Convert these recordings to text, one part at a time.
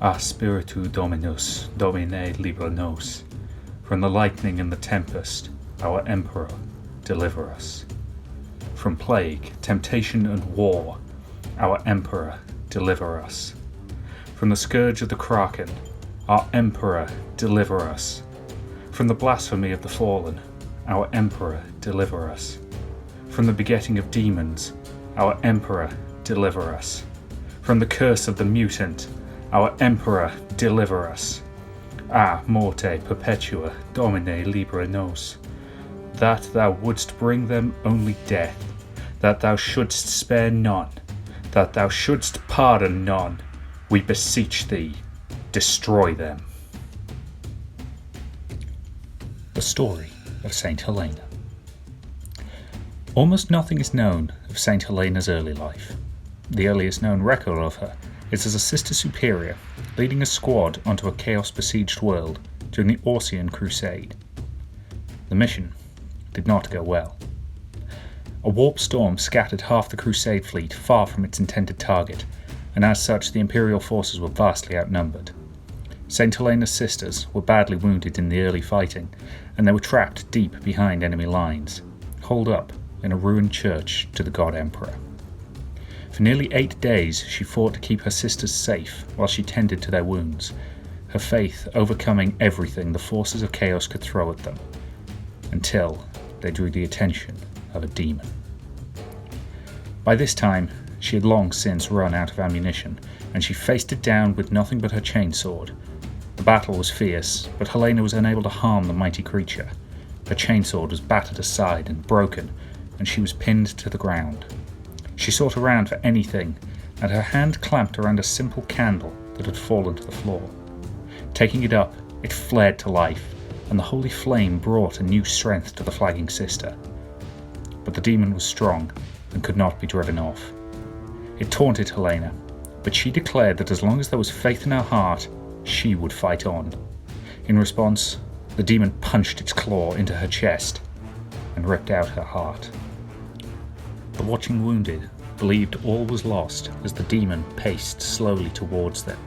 A Spiritu Dominus, Domine libera nos. From the lightning and the tempest, our Emperor, deliver us. From plague, temptation and war, our Emperor, deliver us. From the scourge of the Kraken, our Emperor, deliver us. From the blasphemy of the fallen, our Emperor, deliver us. From the begetting of demons, our Emperor, deliver us. From the curse of the mutant, our Emperor, deliver us. A morte perpetua, Domine libera nos. That thou wouldst bring them only death, that thou shouldst spare none, that thou shouldst pardon none, we beseech thee, destroy them. The story of St Helena. Almost nothing is known of St Helena's early life. The earliest known record of her is as a Sister Superior leading a squad onto a chaos-besieged world during the Ossian Crusade. The mission did not go well. A warp storm scattered half the Crusade fleet far from its intended target, and as such the Imperial forces were vastly outnumbered. St Helena's sisters were badly wounded in the early fighting, and they were trapped deep behind enemy lines, holed up in a ruined church to the God Emperor. For nearly 8 days she fought to keep her sisters safe while she tended to their wounds, her faith overcoming everything the forces of chaos could throw at them, until they drew the attention of a demon. By this time, she had long since run out of ammunition, and she faced it down with nothing but her chainsword. The battle was fierce, but Helena was unable to harm the mighty creature. Her chainsword was battered aside and broken, and she was pinned to the ground. She sought around for anything, and her hand clamped around a simple candle that had fallen to the floor. Taking it up, it flared to life, and the holy flame brought a new strength to the flagging sister. But the demon was strong and could not be driven off. It taunted Helena, but she declared that as long as there was faith in her heart, she would fight on. In response, the demon punched its claw into her chest and ripped out her heart. The watching wounded believed all was lost as the demon paced slowly towards them.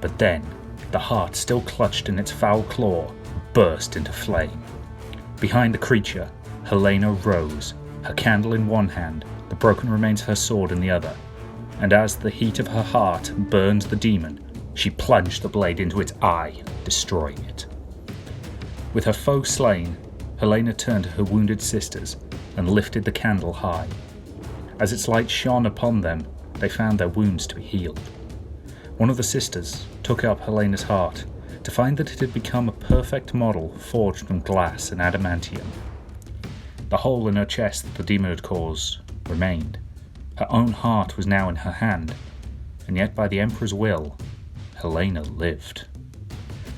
But then, the heart still clutched in its foul claw burst into flame. Behind the creature, Helena rose, her candle in one hand, the broken remains of her sword in the other, and as the heat of her heart burned the demon, she plunged the blade into its eye, destroying it. With her foe slain, Helena turned to her wounded sisters and lifted the candle high. As its light shone upon them, they found their wounds to be healed. One of the sisters took up Helena's heart to find that it had become a perfect model forged from glass and adamantium. The hole in her chest that the demon had caused remained. Her own heart was now in her hand, and yet by the Emperor's will, Helena lived.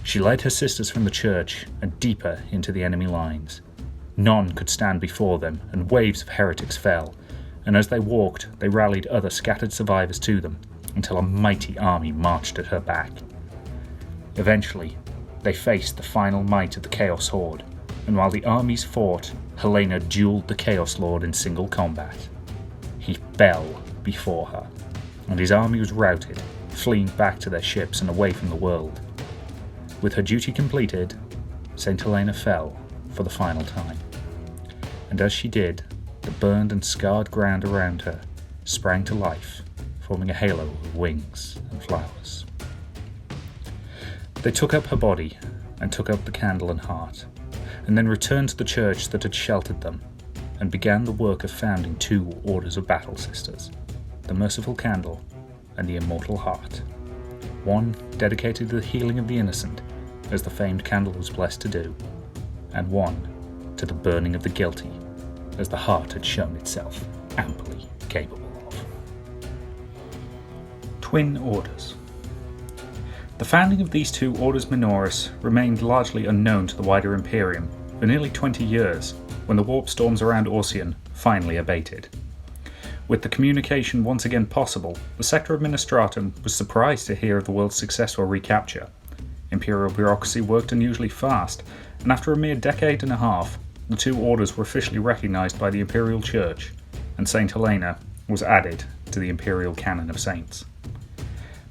She led her sisters from the church and deeper into the enemy lines. None could stand before them, and waves of heretics fell, and as they walked, they rallied other scattered survivors to them, until a mighty army marched at her back. Eventually, they faced the final might of the Chaos Horde, and while the armies fought, Helena dueled the Chaos Lord in single combat. He fell before her, and his army was routed, fleeing back to their ships and away from the world. With her duty completed, St Helena fell for the final time, and as she did, the burned and scarred ground around her sprang to life, forming a halo of wings and flowers. They took up her body and took up the candle and heart, and then returned to the church that had sheltered them, and began the work of founding 2 orders of battle sisters, the Merciful Candle and the Immortal Heart, one dedicated to the healing of the innocent, as the famed candle was blessed to do, and one to the burning of the guilty, as the heart had shown itself amply capable of. Twin Orders. The founding of these 2 Orders Minoris remained largely unknown to the wider Imperium for nearly 20 years, when the warp storms around Ossian finally abated. With the communication once again possible, the Sector Administratum was surprised to hear of the world's successful recapture. Imperial bureaucracy worked unusually fast, and after a mere decade and a half, the 2 orders were officially recognised by the Imperial Church, and St Helena was added to the Imperial canon of saints.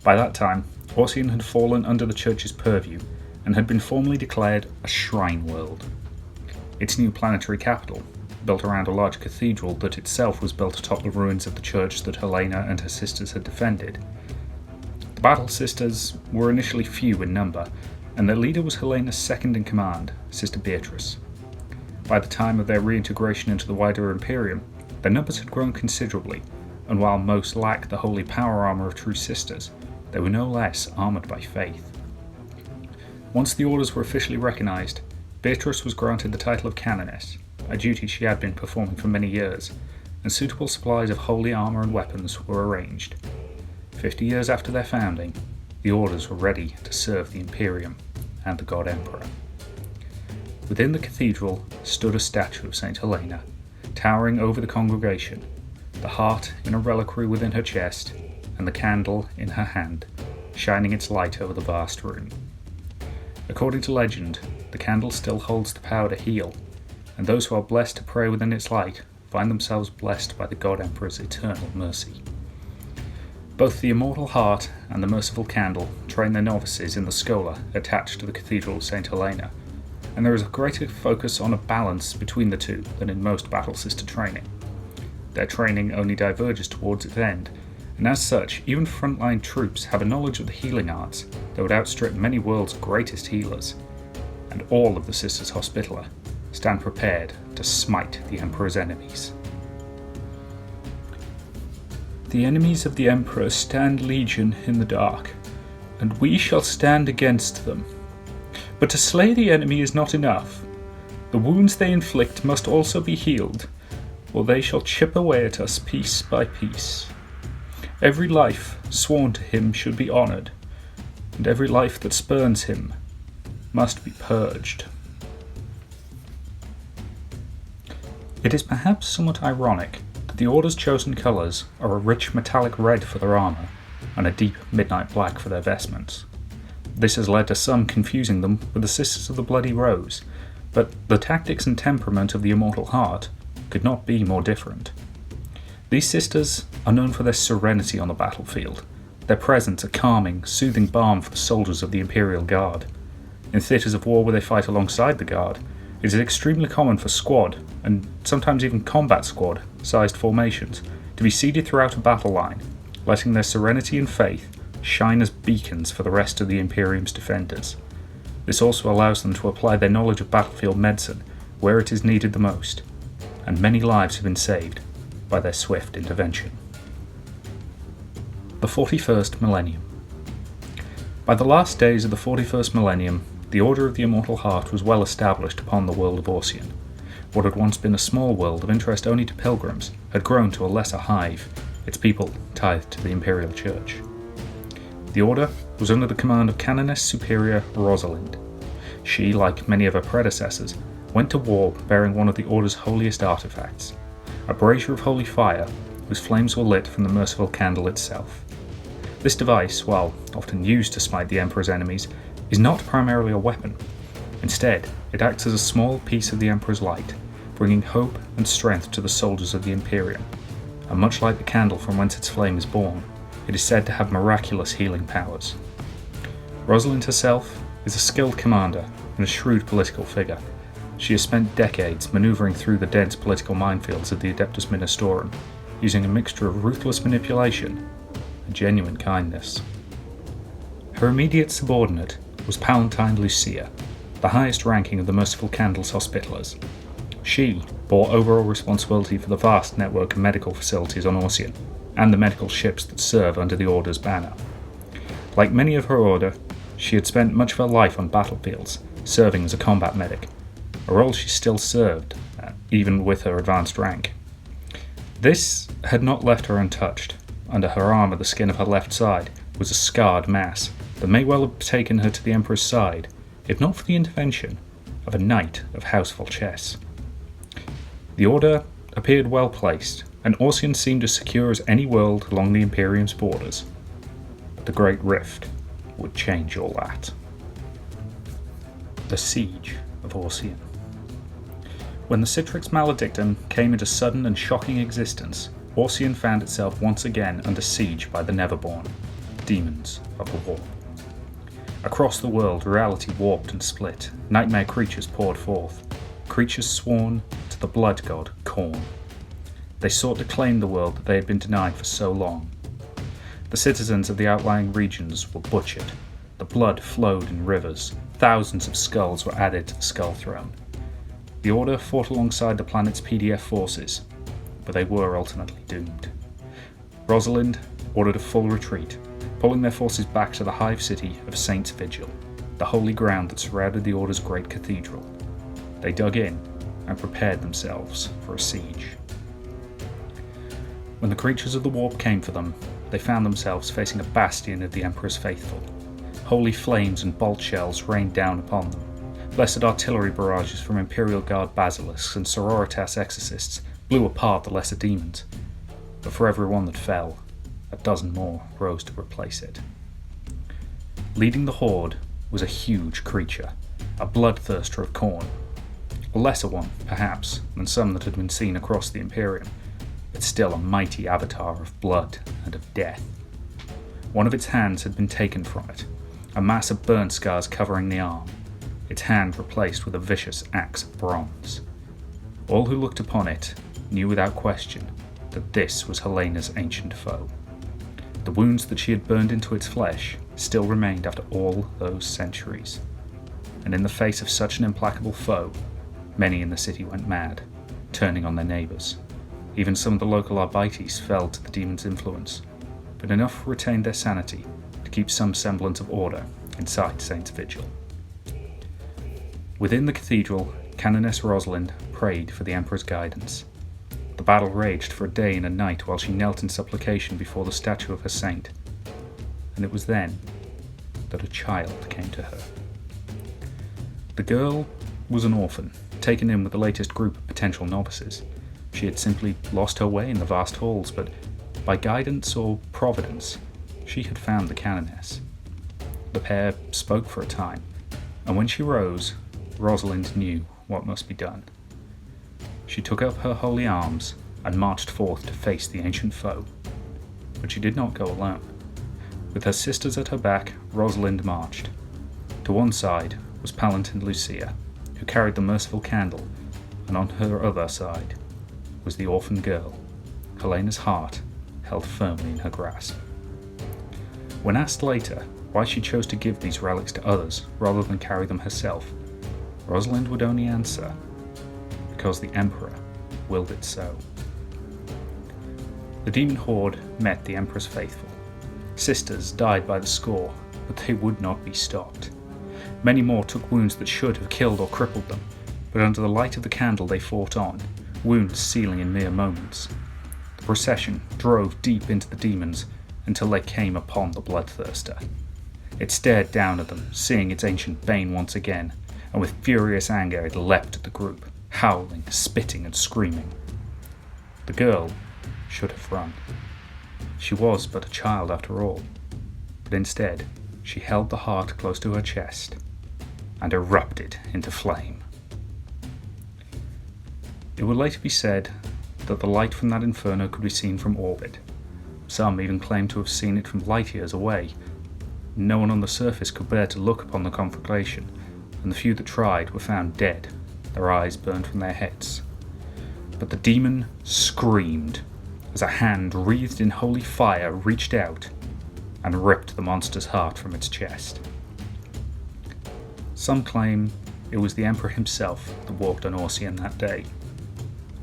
By that time, Ossian had fallen under the church's purview and had been formally declared a shrine world. Its new planetary capital, built around a large cathedral that itself was built atop the ruins of the church that Helena and her sisters had defended. The Battle Sisters were initially few in number, and their leader was Helena's second in command, Sister Beatrice. By the time of their reintegration into the wider Imperium, their numbers had grown considerably, and while most lacked the holy power armour of true sisters, they were no less armoured by faith. Once the orders were officially recognised, Beatrice was granted the title of Canoness, a duty she had been performing for many years, and suitable supplies of holy armour and weapons were arranged. 50 years after their founding, the orders were ready to serve the Imperium and the God Emperor. Within the cathedral stood a statue of St Helena, towering over the congregation, the heart in a reliquary within her chest, and the candle in her hand, shining its light over the vast room. According to legend, the candle still holds the power to heal, and those who are blessed to pray within its light find themselves blessed by the God Emperor's eternal mercy. Both the Immortal Heart and the Merciful Candle train their novices in the schola attached to the Cathedral of St Helena, and there is a greater focus on a balance between the two than in most Battle Sister training. Their training only diverges towards its end, and as such, even frontline troops have a knowledge of the healing arts that would outstrip many worlds' greatest healers, and all of the Sisters Hospitaller stand prepared to smite the Emperor's enemies. The enemies of the Emperor stand legion in the dark, and we shall stand against them. But to slay the enemy is not enough. The wounds they inflict must also be healed, or they shall chip away at us piece by piece. Every life sworn to him should be honoured, and every life that spurns him must be purged. It is perhaps somewhat ironic that the Order's chosen colours are a rich metallic red for their armour and a deep midnight black for their vestments. This has led to some confusing them with the Sisters of the Bloody Rose, but the tactics and temperament of the Immortal Heart could not be more different. These sisters are known for their serenity on the battlefield, their presence a calming, soothing balm for the soldiers of the Imperial Guard. In theatres of war where they fight alongside the Guard, it is extremely common for squad, and sometimes even combat squad-sized formations, to be seated throughout a battle line, letting their serenity and faith shine as beacons for the rest of the Imperium's defenders. This also allows them to apply their knowledge of battlefield medicine where it is needed the most, and many lives have been saved by their swift intervention. The 41st Millennium. By the last days of the 41st Millennium, the Order of the Immortal Heart was well established upon the world of Ossian. What had once been a small world of interest only to pilgrims had grown to a lesser hive, its people tithed to the Imperial Church. The Order was under the command of Canoness Superior Rosalind. She, like many of her predecessors, went to war bearing one of the Order's holiest artifacts, a brazier of holy fire whose flames were lit from the Merciful Candle itself. This device, while often used to smite the Emperor's enemies, is not primarily a weapon. Instead, it acts as a small piece of the Emperor's light, bringing hope and strength to the soldiers of the Imperium, and much like the candle from whence its flame is born, it is said to have miraculous healing powers. Rosalind herself is a skilled commander and a shrewd political figure. She has spent decades manoeuvring through the dense political minefields of the Adeptus Ministorum, using a mixture of ruthless manipulation and genuine kindness. Her immediate subordinate was Palatine Lucia, the highest ranking of the Merciful Candle's Hospitallers. She bore overall responsibility for the vast network of medical facilities on Ossian, and the medical ships that serve under the Order's banner. Like many of her Order, she had spent much of her life on battlefields, serving as a combat medic, a role she still served, even with her advanced rank. This had not left her untouched. Under her armour, the skin of her left side was a scarred mass that may well have taken her to the Emperor's side, if not for the intervention of a knight of Houseful Chess. The Order appeared well placed, and Ossian seemed as secure as any world along the Imperium's borders. But the Great Rift would change all that. The Siege of Ossian. When the Citrix Maledictum came into sudden and shocking existence, Ossian found itself once again under siege by the Neverborn, demons of the Warp. Across the world, reality warped and split. Nightmare creatures poured forth. Creatures sworn to the blood god, Khorne. They sought to claim the world that they had been denied for so long. The citizens of the outlying regions were butchered. The blood flowed in rivers. Thousands of skulls were added to the Skull Throne. The Order fought alongside the planet's PDF forces, but they were ultimately doomed. Rosalind ordered a full retreat, pulling their forces back to the hive city of Saint's Vigil, the holy ground that surrounded the Order's great cathedral. They dug in and prepared themselves for a siege. When the creatures of the warp came for them, they found themselves facing a bastion of the Emperor's faithful. Holy flames and bolt shells rained down upon them. Blessed artillery barrages from Imperial Guard basilisks and sororitas exorcists blew apart the lesser demons. But for every one that fell, a dozen more rose to replace it. Leading the horde was a huge creature, a bloodthirster of Khorne. A lesser one, perhaps, than some that had been seen across the Imperium, but still a mighty avatar of blood and of death. One of its hands had been taken from it, a mass of burn scars covering the arm, its hand replaced with a vicious axe of bronze. All who looked upon it knew without question that this was Helena's ancient foe. The wounds that she had burned into its flesh still remained after all those centuries, and in the face of such an implacable foe, many in the city went mad, turning on their neighbours. Even some of the local Arbites fell to the demon's influence, but enough retained their sanity to keep some semblance of order inside Saint's Vigil. Within the cathedral, Canoness Rosalind prayed for the Emperor's guidance. The battle raged for a day and a night while she knelt in supplication before the statue of her saint, and it was then that a child came to her. The girl was an orphan, taken in with the latest group of potential novices. She had simply lost her way in the vast halls, but by guidance or providence, she had found the Canoness. The pair spoke for a time, and when she rose, Rosalind knew what must be done. She took up her holy arms and marched forth to face the ancient foe. But she did not go alone. With her sisters at her back, Rosalind marched. To one side was Palantin Lucia, who carried the merciful candle, and on her other side was the orphan girl, Helena's heart held firmly in her grasp. When asked later why she chose to give these relics to others rather than carry them herself, Rosalind would only answer, because the Emperor willed it so. The demon horde met the Emperor's faithful. Sisters died by the score, but they would not be stopped. Many more took wounds that should have killed or crippled them, but under the light of the candle they fought on, wounds sealing in mere moments. The procession drove deep into the demons until they came upon the bloodthirster. It stared down at them, seeing its ancient bane once again, and with furious anger it leapt at the group, howling, spitting and screaming. The girl should have run. She was but a child after all, but instead she held the heart close to her chest and erupted into flame. It would later be said that the light from that inferno could be seen from orbit. Some even claimed to have seen it from light years away. No one on the surface could bear to look upon the conflagration, and the few that tried were found dead, their eyes burned from their heads. But the demon screamed as a hand wreathed in holy fire reached out and ripped the monster's heart from its chest. Some claim it was the Emperor himself that walked on Ossian that day.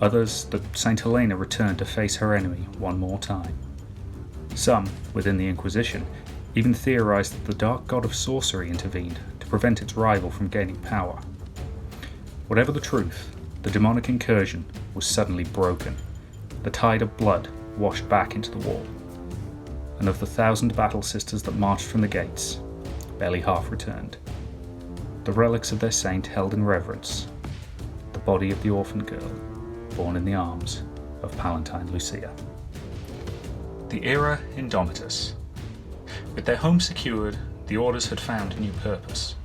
Others that St Helena returned to face her enemy one more time. Some, within the Inquisition, even theorized that the dark god of sorcery intervened to prevent its rival from gaining power. Whatever the truth, the demonic incursion was suddenly broken. The tide of blood washed back into the wall, and of the 1,000 battle sisters that marched from the gates, barely half returned. The relics of their saint held in reverence, the body of the orphan girl, born in the arms of Palantin Lucia. The era Indomitus. With their home secured, the Orders had found a new purpose.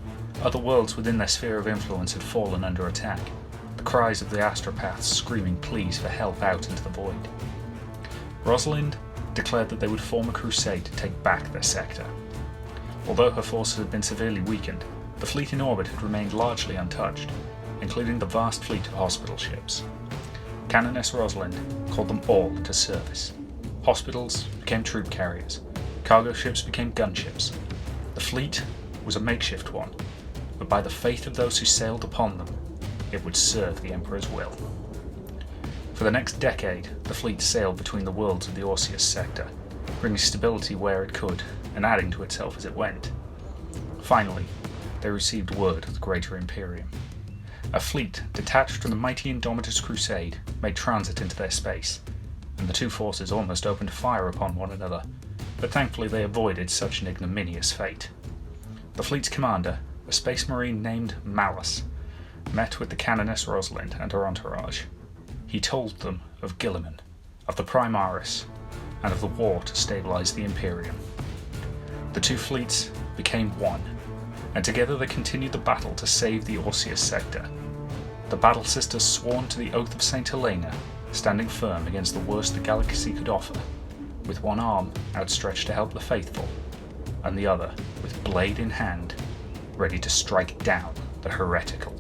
Other worlds within their sphere of influence had fallen under attack, the cries of the astropaths screaming pleas for help out into the void. Rosalind declared that they would form a crusade to take back their sector. Although her forces had been severely weakened, the fleet in orbit had remained largely untouched, including the vast fleet of hospital ships. Canoness Rosalind called them all into service. Hospitals became troop carriers, cargo ships became gunships. The fleet was a makeshift one, but by the faith of those who sailed upon them, it would serve the Emperor's will. For the next decade, the fleet sailed between the worlds of the Ossian sector, bringing stability where it could and adding to itself as it went. Finally, they received word of the Greater Imperium. A fleet detached from the mighty Indomitus Crusade made transit into their space, and the two forces almost opened fire upon one another, but thankfully they avoided such an ignominious fate. The fleet's commander, a space marine named Malice, met with the Canoness Rosalind and her entourage. He told them of Guilliman, of the Primaris, and of the war to stabilize the Imperium. The two fleets became one, and together they continued the battle to save the Ossian sector. The Battle Sisters sworn to the oath of St Helena, standing firm against the worst the galaxy could offer, with one arm outstretched to help the faithful, and the other with blade in hand, ready to strike down the heretical.